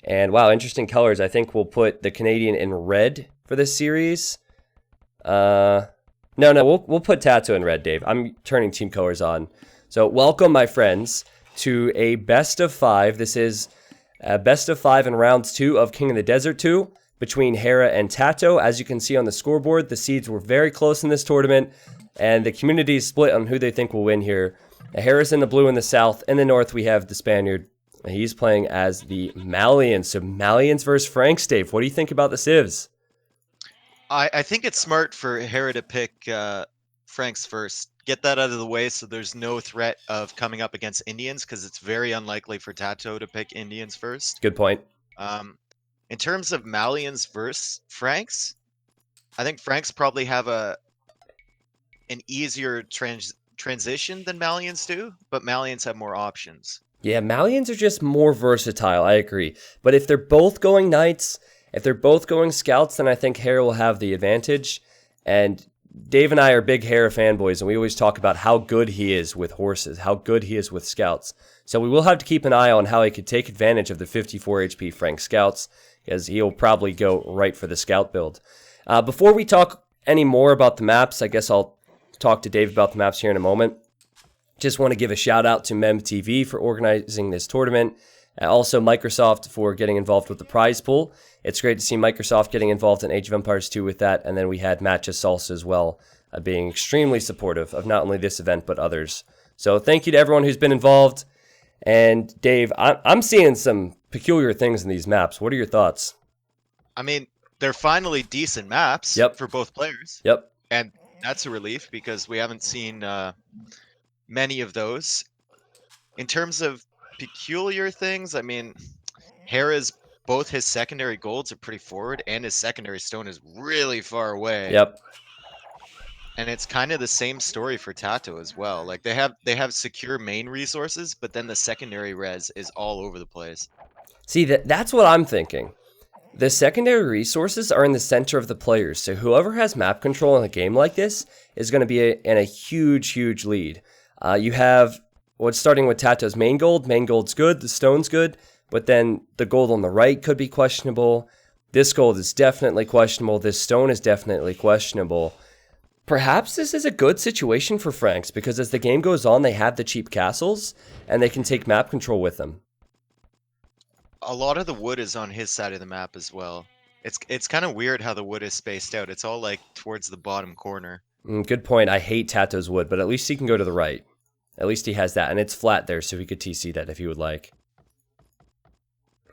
And wow, interesting colors. I think we'll put the Canadian in red for this series. No, we'll put TaToH in red, Dave. I'm turning team colors on. So welcome, my friends, to a best of 5. This is a best of 5 in rounds 2 of King of the Desert 2 between Hera and TaToH. As you can see on the scoreboard, the seeds were very close in this tournament, and the community is split on who they think will win here. Hera's in the blue in the south. In the north, we have the Spaniard. He's playing as the Malians. So Malians versus Franks, Dave. What do you think about the civs? I think it's smart for Hera to pick Franks first. Get that out of the way so there's no threat of coming up against Indians, because it's very unlikely for TaToH to pick Indians first. Good point. In terms of Malians versus Franks, I think Franks probably have an easier transition than Malians do, but Malians have more options. Yeah, Malians are just more versatile, I agree. But if they're both going knights, if they're both going scouts, then I think Hera will have the advantage. And Dave and I are big Hera fanboys, and we always talk about how good he is with horses, how good he is with scouts. So we will have to keep an eye on how he could take advantage of the 54 HP Frank scouts, because he'll probably go right for the scout build. Before we talk any more about the maps, I guess I'll talk to Dave about the maps here in a moment. Just want to give a shout out to MemTV for organizing this tournament. Also Microsoft for getting involved with the prize pool. It's great to see Microsoft getting involved in Age of Empires 2 with that. And then we had Matcha Salsa as well, being extremely supportive of not only this event, but others. So thank you to everyone who's been involved. And Dave, I'm seeing some peculiar things in these maps. What are your thoughts? I mean, they're finally decent maps for both players. Yep. And that's a relief, because we haven't seen many of those. In terms of peculiar things, I mean, Hera's, both his secondary golds are pretty forward, and his secondary stone is really far away. Yep. And it's kind of the same story for TaToH as well. Like they have secure main resources, but then the secondary res is all over the place. See, that's what I'm thinking. The secondary resources are in the center of the players, so whoever has map control in a game like this is going to be in a huge lead. You have what's starting with TaToH's main gold. Main gold's good, the stone's good, but then the gold on the right could be questionable. This gold is definitely questionable. This stone is definitely questionable. Perhaps this is a good situation for Franks, because as the game goes on, they have the cheap castles, and they can take map control with them. A lot of the wood is on his side of the map as well. It's kind of weird how the wood is spaced out. It's all like towards the bottom corner. Good point. I hate TaToH's wood, but at least he can go to the right. At least he has that, and it's flat there, so he could TC that if he would like.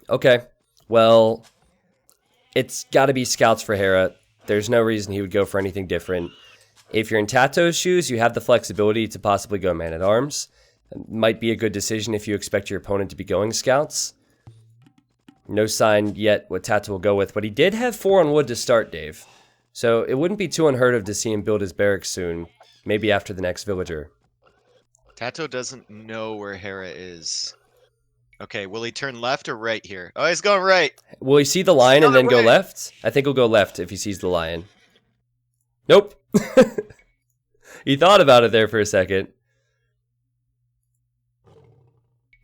Okay, well, it's got to be scouts for Hera. There's no reason he would go for anything different. If you're in TaToH's shoes, you have the flexibility to possibly go man-at-arms. It might be a good decision if you expect your opponent to be going scouts. No sign yet what TaToH will go with, but he did have 4 on wood to start, Dave. So it wouldn't be too unheard of to see him build his barracks soon, maybe after the next villager. TaToH doesn't know where Hera is. Okay, will he turn left or right here? Oh, he's going right. Will he see the lion and then go left? I think he'll go left if he sees the lion. Nope. He thought about it there for a second.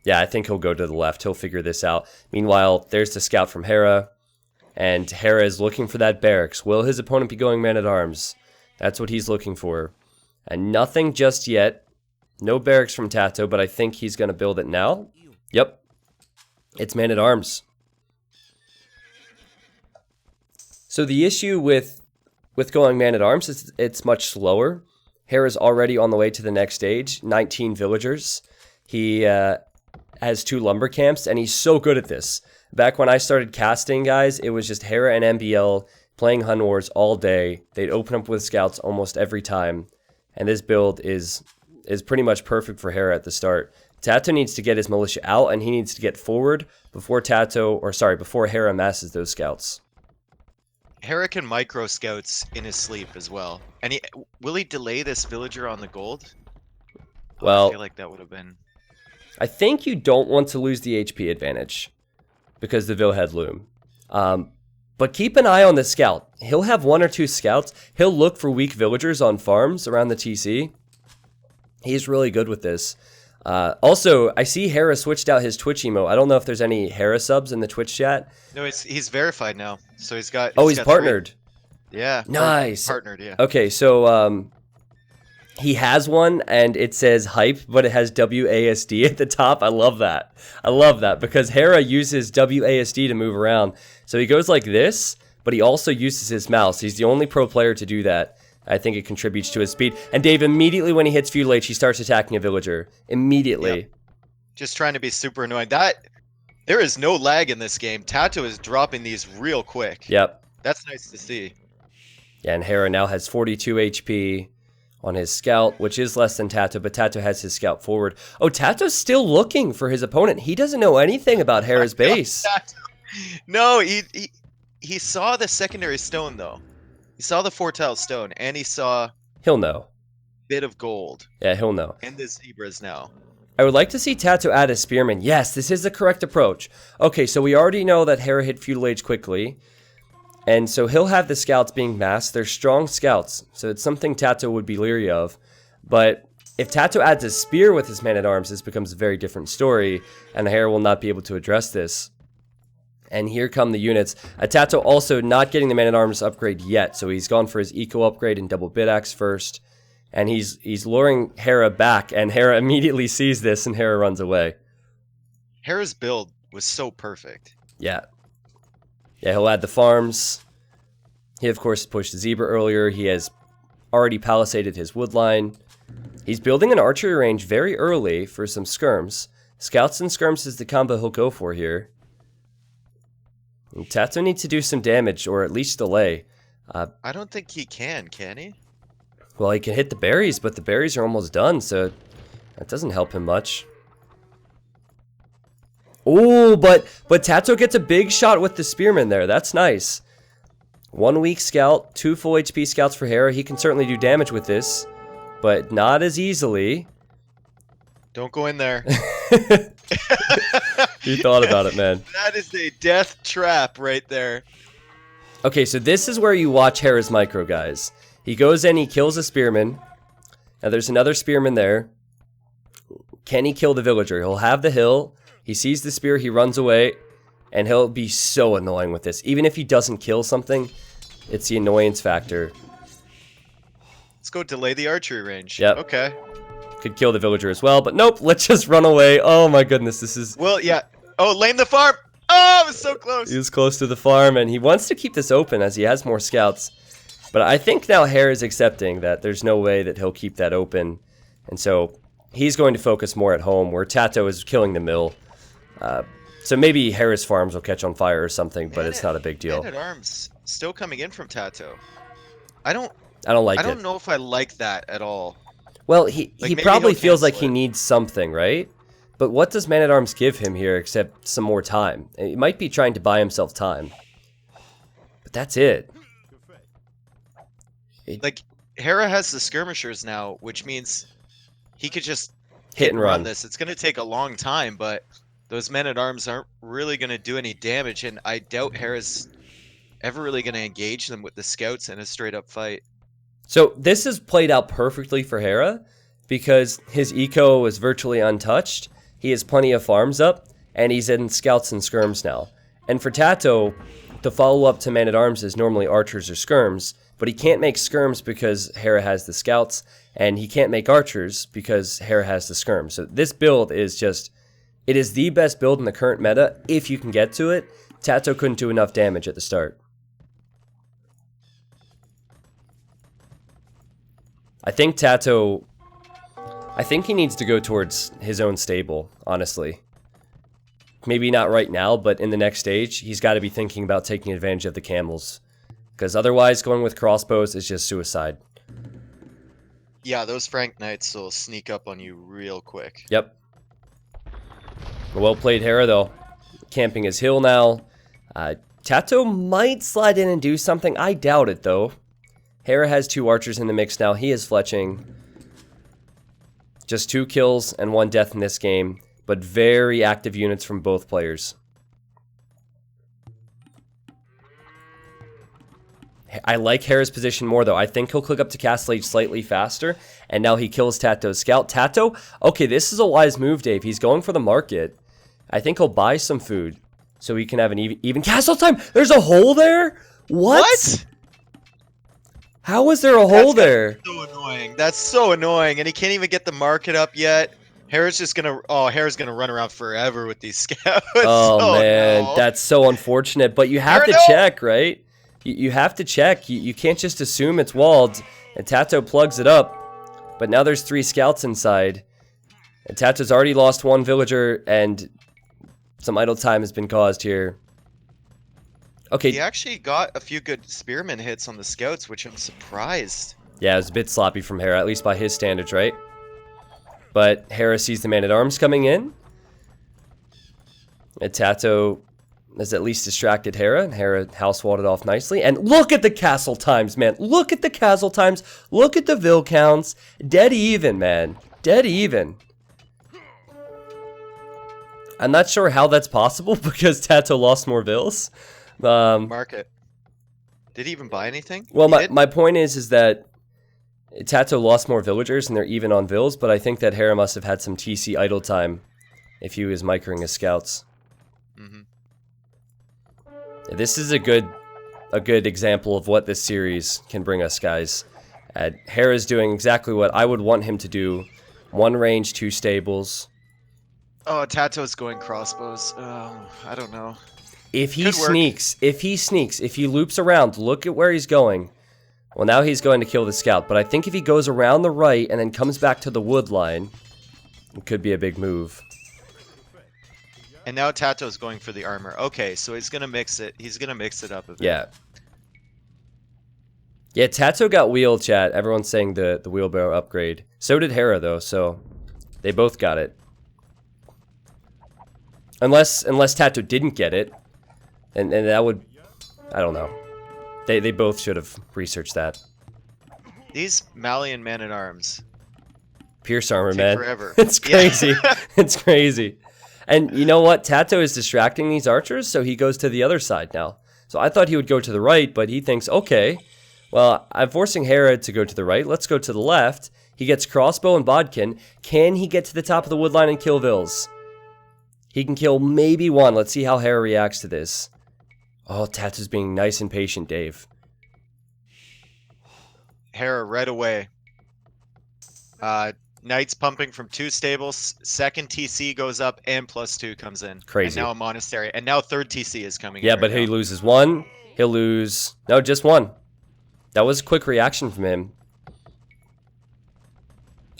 Yeah, I think he'll go to the left. He'll figure this out. Meanwhile, there's the scout from Hera. And Hera is looking for that barracks. Will his opponent be going man-at-arms? That's what he's looking for. And nothing just yet. No barracks from TaToH, but I think he's going to build it now. Yep. It's man-at-arms. So the issue with going man-at-arms is it's much slower. Hera's already on the way to the next stage. 19 villagers. He has 2 lumber camps, and he's so good at this. Back when I started casting, guys, it was just Hera and MBL playing Hun Wars all day. They'd open up with scouts almost every time. And this build is pretty much perfect for Hera at the start. TaToH needs to get his militia out, and he needs to get forward before Hera masses those scouts. Hera can micro scouts in his sleep as well. And will he delay this villager on the gold? Well, I feel like that would have been... I think you don't want to lose the HP advantage because the Vilhead loom. But keep an eye on the scout. He'll have 1 or 2 scouts. He'll look for weak villagers on farms around the TC. He's really good with this. Also, I see Hera switched out his Twitch emote. I don't know if there's any Hera subs in the Twitch chat. No, he's verified now, so he's got. Oh, he's got partnered. 3. Yeah. Nice. Partnered. Yeah. Okay, so he has one, and it says hype, but it has WASD at the top. I love that. I love that because Hera uses WASD to move around. So he goes like this, but he also uses his mouse. He's the only pro player to do that. I think it contributes to his speed. And Dave, immediately when he hits Feudal Age, he starts attacking a villager. Immediately. Yep. Just trying to be super annoying. There is no lag in this game. TaToH is dropping these real quick. Yep. That's nice to see. Yeah, and Hera now has 42 HP on his scout, which is less than TaToH, but TaToH has his scout forward. Oh, TaToH's still looking for his opponent. He doesn't know anything about Hera's base. No, he saw the secondary stone, though. He saw the 4-tile stone, and he saw He'll know. bit of gold. Yeah, he'll know. And the zebras now. I would like to see TaToH add a spearman. Yes, this is the correct approach. Okay, so we already know that Hera hit Feudal Age quickly. And so he'll have the scouts being masked. They're strong scouts, so it's something TaToH would be leery of. But if TaToH adds a spear with his man-at-arms, this becomes a very different story, and Hera will not be able to address this. And here come the units. TaToH also not getting the man-at-arms upgrade yet, so he's gone for his eco upgrade and double bit axe first. And he's luring Hera back, and Hera immediately sees this, and Hera runs away. Hera's build was so perfect. Yeah. Yeah, he'll add the farms. He, of course, pushed the zebra earlier. He has already palisaded his wood line. He's building an archery range very early for some skirms. Scouts and skirms is the combo he'll go for here. And TaToH needs to do some damage, or at least delay. I don't think he can he? Well, he can hit the berries, but the berries are almost done, so that doesn't help him much. Oh, but TaToH gets a big shot with the spearman there. That's nice. 1 weak scout, 2 full HP scouts for Hera. He can certainly do damage with this, but not as easily. Don't go in there. You thought about it, man. That is a death trap right there. Okay, so this is where you watch Hera's micro, guys. He goes in, he kills a spearman. Now there's another spearman there. Can he kill the villager? He'll have the hill. He sees the spear, he runs away, and he'll be so annoying with this. Even if he doesn't kill something, it's the annoyance factor. Let's go delay the archery range. Yep. Okay. Could kill the villager as well, but nope, let's just run away. Oh my goodness, this is... Well, yeah. Oh, lame the farm! Oh, it was so close! He was close to the farm, and he wants to keep this open as he has more scouts. But I think now Hera is accepting that there's no way that he'll keep that open. And so he's going to focus more at home, where TaToH is killing the mill. So maybe Hera's farms will catch on fire or something, but it's not a big deal. Man-at-arms still coming in from TaToH. I don't like it. I don't know if I like that at all. Well, he probably feels like he it. needs something, right? But what does Man-at-Arms give him here except some more time? He might be trying to buy himself time. But that's it. Like, Hera has the skirmishers now, which means he could just hit and run this. It's going to take a long time, but those men-at-arms aren't really going to do any damage, and I doubt Hera's ever really going to engage them with the scouts in a straight-up fight. So this has played out perfectly for Hera because his eco is virtually untouched. He has plenty of farms up, and he's in scouts and skirms now. And for TaToH, the follow-up to Man-at-Arms is normally archers or skirms, but he can't make skirms because Hera has the scouts, and he can't make archers because Hera has the skirms. So this build is just, it is the best build in the current meta if you can get to it. TaToH couldn't do enough damage at the start. I think TaToH, I think he needs to go towards his own stable, honestly. Maybe not right now, but in the next stage, he's got to be thinking about taking advantage of the camels. Because otherwise, going with crossbows is just suicide. Yeah, those Frank Knights will sneak up on you real quick. Yep. Well played, Hera, though. Camping his hill now. TaToH might slide in and do something. I doubt it, though. Hera has 2 archers in the mix now. He is fletching. Just 2 kills and 1 death in this game, but very active units from both players. I like Hera's position more, though. I think he'll click up to Castle Age slightly faster, and now he kills TaToH's scout. TaToH, okay, this is a wise move, Dave. He's going for the market. I think he'll buy some food so he can have an even castle time. There's a hole there? What? How is there a hole there? So annoying. That's so annoying, and he can't even get the market up yet. Hera's just gonna Hera's gonna run around forever with these scouts. Oh man, no. that's so unfortunate. But you have to check, right? You have to check. You can't just assume it's walled. And TaToH plugs it up. But now there's 3 scouts inside. And TaToH's already lost 1 villager, and some idle time has been caused here. Okay. He actually got a few good spearman hits on the scouts, which I'm surprised. Yeah, it was a bit sloppy from Hera, at least by his standards, right? But Hera sees the man-at-arms coming in. And TaToH has at least distracted Hera, and Hera house-walled it off nicely. And look at the castle times, man. Look at the castle times. Look at the vill counts. Dead even, man. Dead even. I'm not sure how that's possible because TaToH lost more vills. Market. Did he even buy anything? Well, my point is that TaToH lost more villagers and they're even on vills, but I think that Hera must have had some TC idle time if he was microing his scouts. This is a good example of what this series can bring us, guys. Hera's doing exactly what I would want him to do. 1 range, 2 stables. Oh, TaToH's going crossbows. Oh, I don't know. If he sneaks, if he loops around, look at where he's going. Well, now he's going to kill the scout, but I think if he goes around the right and then comes back to the wood line, it could be a big move. And now TaToH's going for the armor. Okay, so he's gonna mix it. He's gonna mix it up a bit. Yeah. Yeah, TaToH got wheel, chat. Everyone's saying the wheelbarrow upgrade. So did Hera, though, so they both got it. Unless TaToH didn't get it. And that would... I don't know. They both should have researched that. These Malian man-at-arms. Pierce armor, take man. Forever. It's crazy. It's crazy. And you know what? TaToH is distracting these archers, so he goes to the other side now. So I thought he would go to the right, but he thinks, okay, well, I'm forcing Hera to go to the right. Let's go to the left. He gets crossbow and bodkin. Can he get to the top of the wood line and kill vills? He can kill maybe 1. Let's see how Hera reacts to this. Oh, TaToH's being nice and patient, Dave. Hera right away. Knights pumping from 2 stables. 2nd TC goes up and +2 comes in. Crazy. And now a monastery. And now 3rd TC is coming in. Yeah, but he loses 1. He'll lose... No, just 1. That was a quick reaction from him.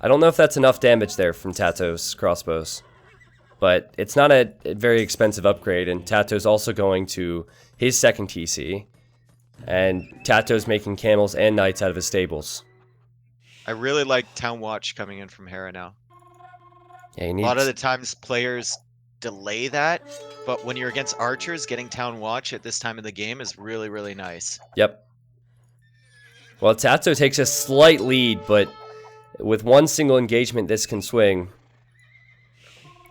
I don't know if that's enough damage there from TaToH's crossbows. But it's not a very expensive upgrade, and TaToH's also going to his 2nd TC. And TaToH's making camels and knights out of his stables. I really like Town Watch coming in from Hera now. Yeah, a lot of the times players delay that, but when you're against archers, getting Town Watch at this time of the game is really, really nice. Yep. Well, TaToH takes a slight lead, but with 1 single engagement, this can swing.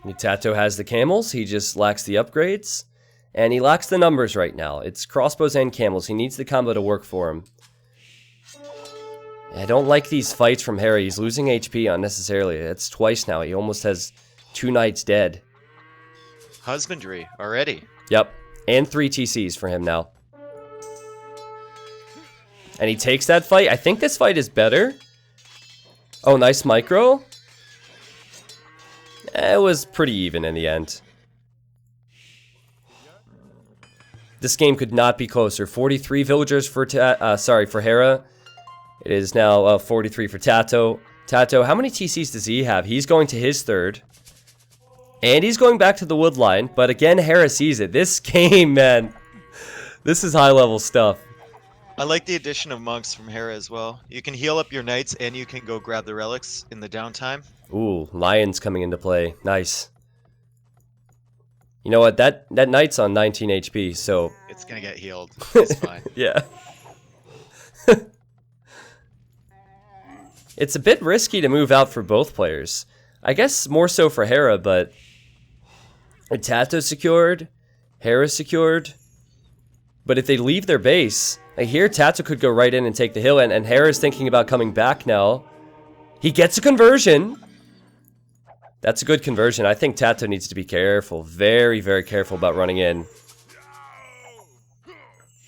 TaToH has the camels, he just lacks the upgrades, and he lacks the numbers right now. It's crossbows and camels. He needs the combo to work for him. I don't like these fights from Hera. He's losing HP unnecessarily. It's twice now. He almost has 2 knights dead. Husbandry already. Yep. And 3 TCs for him now. And he takes that fight. I think this fight is better. Oh, nice micro. It was pretty even in the end. This game could not be closer. 43 villagers for Hera. It is now 43 for TaToH. TaToH, how many TCs does he have? He's going to his 3rd. And he's going back to the wood line. But again, Hera sees it. This game, man. This is high-level stuff. I like the addition of monks from Hera as well. You can heal up your knights and you can go grab the relics in the downtime. Ooh, lions coming into play. Nice. You know what? That knight's on 19 HP, so... It's gonna get healed. It's fine. Yeah. It's a bit risky to move out for both players. I guess more so for Hera, but... TaToH secured. Hera secured. But if they leave their base, Like here, TaToH could go right in and take the hill, and Hera's thinking about coming back now. He gets a conversion. That's a good conversion. I think TaToH needs to be careful. Very, very careful about running in.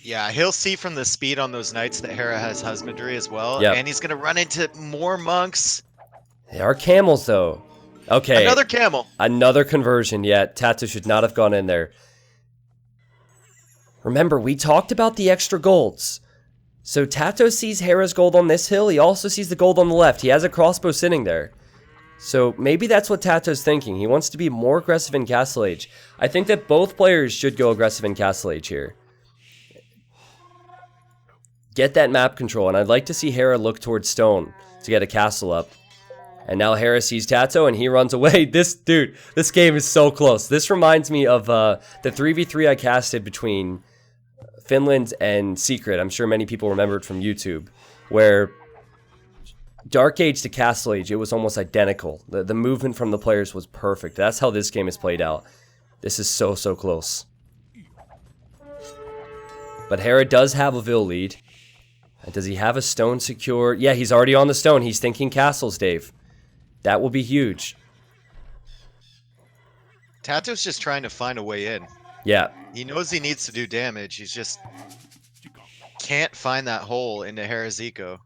Yeah, he'll see from the speed on those knights that Hera has husbandry as well. Yep. And he's going to run into more monks. They are camels, though. Okay. Another camel. Another conversion. Yeah, TaToH should not have gone in there. Remember, we talked about the extra golds. So TaToH sees Hera's gold on this hill. He also sees the gold on the left. He has a crossbow sitting there. So maybe that's what TaToH's thinking. He wants to be more aggressive in Castle Age. I think that both players should go aggressive in Castle Age here. Get that map control, and I'd like to see Hera look towards stone to get a castle up. And now Hera sees TaToH, and he runs away. This game is so close. This reminds me of the 3v3 I casted between Finland and Secret. I'm sure many people remember it from YouTube, where Dark Age to Castle Age, it was almost identical. The movement from the players was perfect. That's how this game is played out. This is so close. But Hera does have a Vil lead. And does he have a stone secure? Yeah, he's already on the stone. He's thinking castles, Dave. That will be huge. TaToH's just trying to find a way in. Yeah. He knows he needs to do damage. He's just can't find that hole into Hera's eco.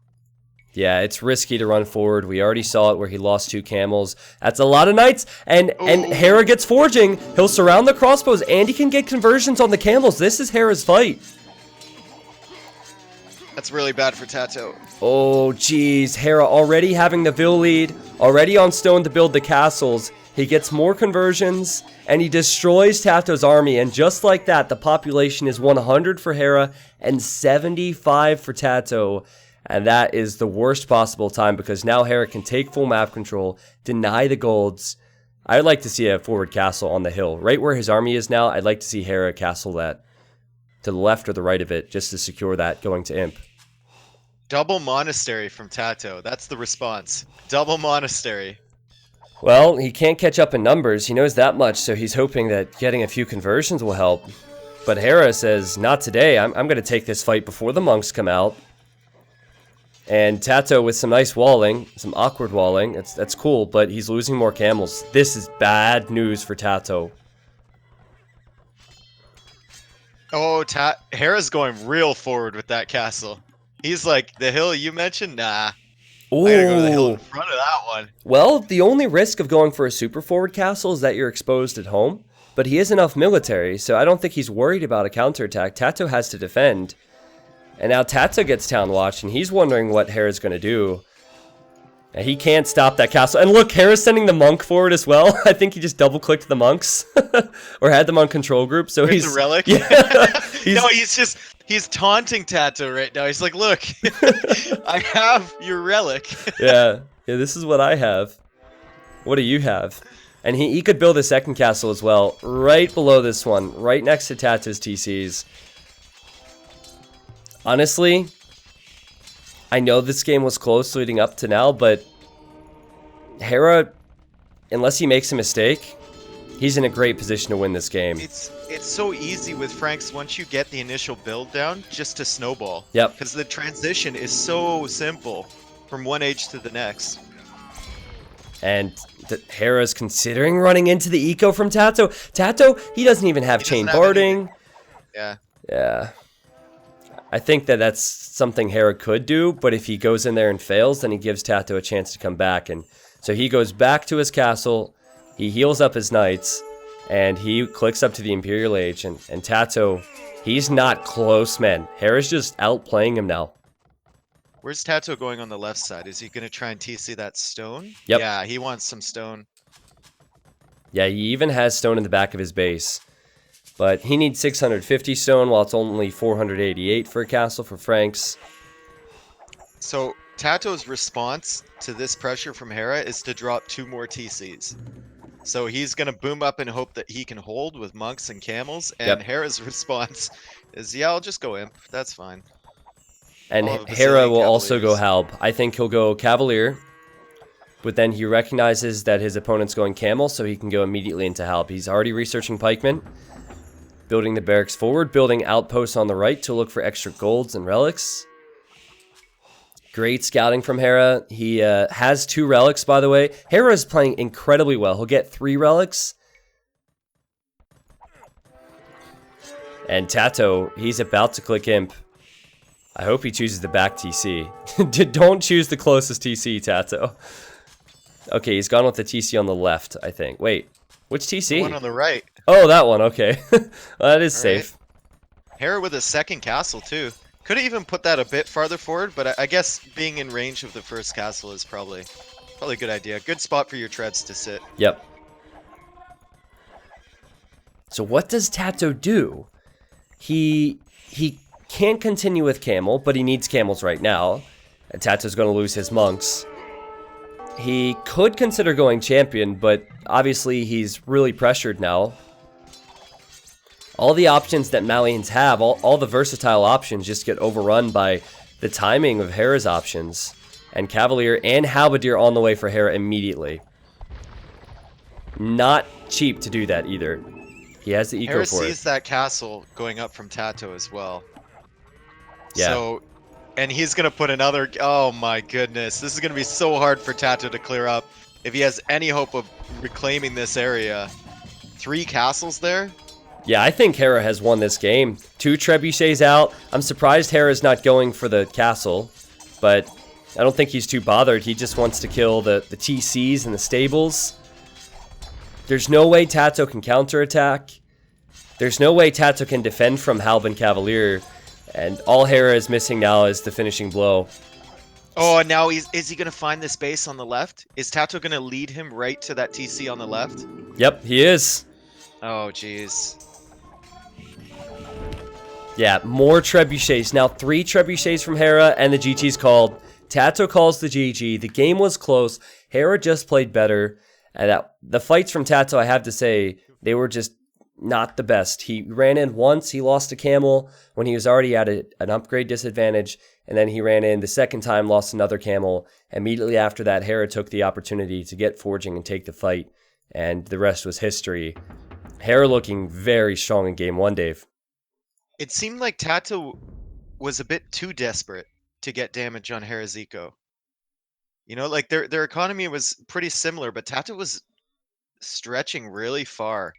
Yeah, it's risky to run forward. We already saw it where he lost 2 camels. That's a lot of knights. And Hera gets forging. He'll surround the crossbows, and he can get conversions on the camels. This is Hera's fight. That's really bad for TaToH. Oh, geez. Hera already having the Vil lead, already on stone to build the castles. He gets more conversions, and he destroys TaToH's army. And just like that, the population is 100 for Hera and 75 for TaToH. And that is the worst possible time, because now Hera can take full map control, deny the golds. I'd like to see a forward castle on the hill. Right where his army is now, I'd like to see Hera castle that to the left or the right of it, just to secure that going to Imp. Double monastery from TaToH. That's the response. Double monastery. Well, he can't catch up in numbers. He knows that much, so he's hoping that getting a few conversions will help. But Hera says, not today. I'm going to take this fight before the monks come out. And TaToH with some nice walling, some awkward walling. That's cool, but he's losing more camels. This is bad news for TaToH. Oh, Hera's going real forward with that castle. He's like, the hill you mentioned? Nah. Ooh. I gotta go to the hill in front of that one. Well, the only risk of going for a super forward castle is that you're exposed at home. But he has enough military, so I don't think he's worried about a counterattack. TaToH has to defend. And now TaToH gets town watch, and he's wondering what Hera's going to do. And he can't stop that castle. And look, Hera's sending the monk forward as well. I think he just double-clicked the monks. Or had them on control group, so Where's he's... the relic? Yeah, No, he's taunting TaToH right now. He's like, look, I have your relic. yeah, this is what I have. What do you have? And he could build a second castle as well, right below this one, right next to TaToH's TCs. Honestly, I know this game was close leading up to now, but Hera, unless he makes a mistake, he's in a great position to win this game. It's so easy with Franks once you get the initial build down, just to snowball. Yep. Because the transition is so simple from one age to the next. And Hera's considering running into the eco from TaToH. TaToH, he doesn't even have chain barding. Yeah. Yeah. I think that that's something Hera could do, but if he goes in there and fails, then he gives TaToH a chance to come back. And so he goes back to his castle, he heals up his knights, and he clicks up to the Imperial Age. And TaToH, he's not close, man. Hera's just outplaying him now. Where's TaToH going on the left side? Is he going to try and TC that stone? Yep. Yeah, he wants some stone. Yeah, he even has stone in the back of his base. But he needs 650 stone, while it's only 488 for a castle for Franks. So TaToH's response to this pressure from Hera is to drop 2 more TCs. So he's going to boom up and hope that he can hold with monks and camels. And Yep. Hera's response is, yeah, I'll just go imp. That's fine. And All of the Hera will Basilian also go Cavaliers. Halb. I think he'll go Cavalier. But then he recognizes that his opponent's going Camel, so he can go immediately into Halb. He's already researching Pikemen. building the barracks forward, building outposts on the right to look for extra golds and relics. Great scouting from Hera. He has 2 relics, by the way. Hera is playing incredibly well. He'll get 3 relics. And TaToH, he's about to click Imp. I hope he chooses the back TC. Don't choose the closest TC, TaToH. Okay, he's gone with the TC on the left, I think. Wait, which TC? The one on the right. Oh, that one, okay. Well, that is safe. Right. Hera with a second castle, too. Could have even put that a bit farther forward, but I guess being in range of the first castle is probably a good idea. Good spot for your treads to sit. Yep. So what does TaToH do? He can't continue with Camel, but he needs camels right now. And TaToH's going to lose his monks. He could consider going champion, but obviously he's really pressured now. All the options that Malians have, all the versatile options just get overrun by the timing of Hera's options. And Cavalier and Halberdier on the way for Hera immediately. Not cheap to do that either. He has the eco Hera for it. sees that castle going up from TaToH as well. Yeah. So, and he's going to put another... Oh my goodness. This is going to be so hard for TaToH to clear up. If he has any hope of reclaiming this area. 3 castles there? Yeah, I think Hera has won this game. 2 trebuchets out. I'm surprised Hera's not going for the castle, but I don't think he's too bothered. He just wants to kill the TCs and the stables. There's no way TaToH can counterattack. There's no way TaToH can defend from Halb and Cavalier, and all Hera is missing now is the finishing blow. Oh, and now is he going to find this base on the left? Is TaToH going to lead him right to that TC on the left? Yep, he is. Oh, jeez. Yeah, more trebuchets. Now 3 trebuchets from Hera, and the GG's called. TaToH calls the GG. The game was close. Hera just played better. And the fights from TaToH, I have to say, they were just not the best. He ran in once. He lost a camel when he was already at an upgrade disadvantage. And then he ran in the second time, lost another camel. Immediately after that, Hera took the opportunity to get forging and take the fight. And the rest was history. Hera looking very strong in game 1, Dave. It seemed like TaToH was a bit too desperate to get damage on Hera's eco. You know, like their economy was pretty similar, but TaToH was stretching really far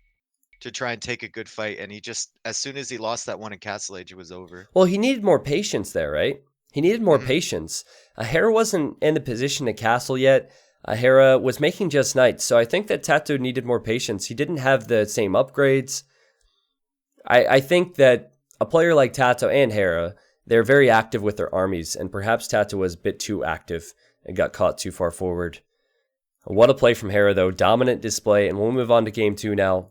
to try and take a good fight, and he just, as soon as he lost that one in Castle Age, it was over. Well, he needed more patience there, right? He needed more patience. Hera wasn't in the position to castle yet. Hera was making just knights, so I think that TaToH needed more patience. He didn't have the same upgrades. I think that a player like TaToH and Hera, they're very active with their armies, and perhaps TaToH was a bit too active and got caught too far forward. What a play from Hera, though. Dominant display, and we'll move on to game 2 now.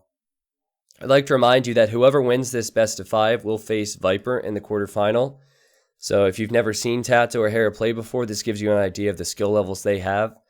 I'd like to remind you that whoever wins this best of 5 will face Viper in the quarterfinal. So if you've never seen TaToH or Hera play before, this gives you an idea of the skill levels they have.